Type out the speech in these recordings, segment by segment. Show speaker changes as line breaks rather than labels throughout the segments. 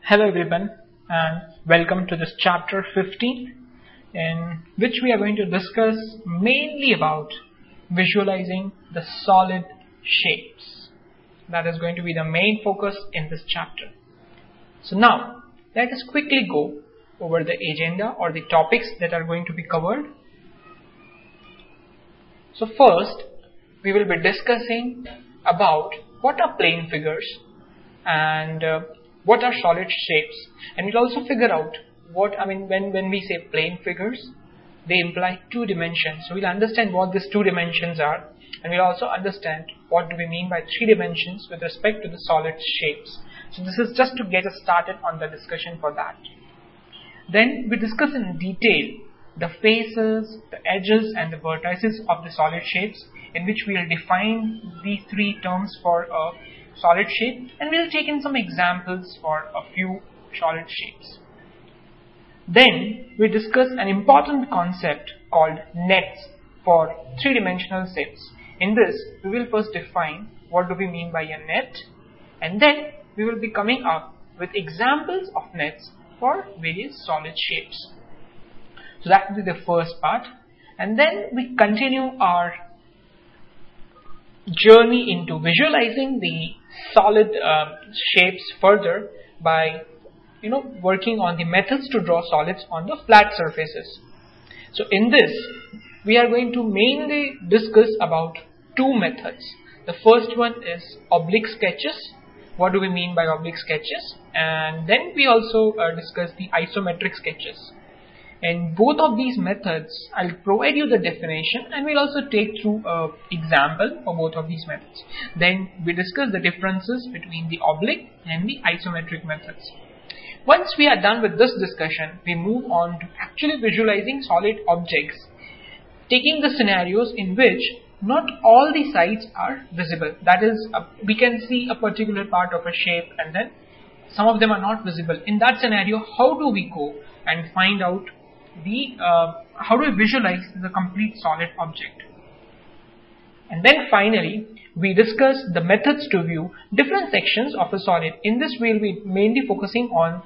Hello everyone and welcome to this chapter 15 in which we are going to discuss mainly about visualizing the solid shapes. That is going to be the main focus in this chapter. So now let us quickly go over the agenda or the topics that are going to be covered. So first we will be discussing about what are plane figures and what are solid shapes, and we'll also figure out when we say plane figures, they imply two dimensions. So we'll understand what these two dimensions are, and we'll also understand what do we mean by three dimensions with respect to the solid shapes. So this is just to get us started on the discussion for that. Then we discuss in detail the faces, the edges and the vertices of the solid shapes, in which we will define these three terms for a solid shape, and we'll take in some examples for a few solid shapes. Then we discuss an important concept called nets for three-dimensional shapes. In this, we will first define what do we mean by a net, and then we will be coming up with examples of nets for various solid shapes. So that will be the first part, and then we continue our journey into visualizing the solid shapes further by working on the methods to draw solids on the flat surfaces. So in this we are going to mainly discuss about two methods. The first one is oblique sketches. What do we mean by oblique sketches? And then we also discuss the isometric sketches. In both of these methods, I'll provide you the definition, and we'll also take through an example for both of these methods. Then we discuss the differences between the oblique and the isometric methods. Once we are done with this discussion, we move on to actually visualizing solid objects, taking the scenarios in which not all the sides are visible. That is, we can see a particular part of a shape and then some of them are not visible. In that scenario, how do we go and find out how do we visualize the complete solid object? And then finally we discuss the methods to view different sections of a solid. In this we will be mainly focusing on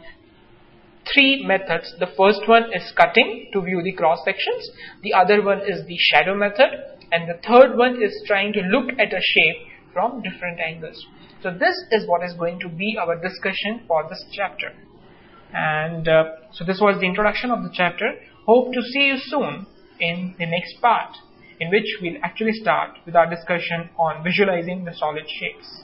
three methods. The first one is cutting to view the cross sections, the other one is the shadow method, and the third one is trying to look at a shape from different angles. So this is what is going to be our discussion for this chapter. And so this was the introduction of the chapter. Hope to see you soon in the next part, in which we'll actually start with our discussion on visualizing the solid shapes.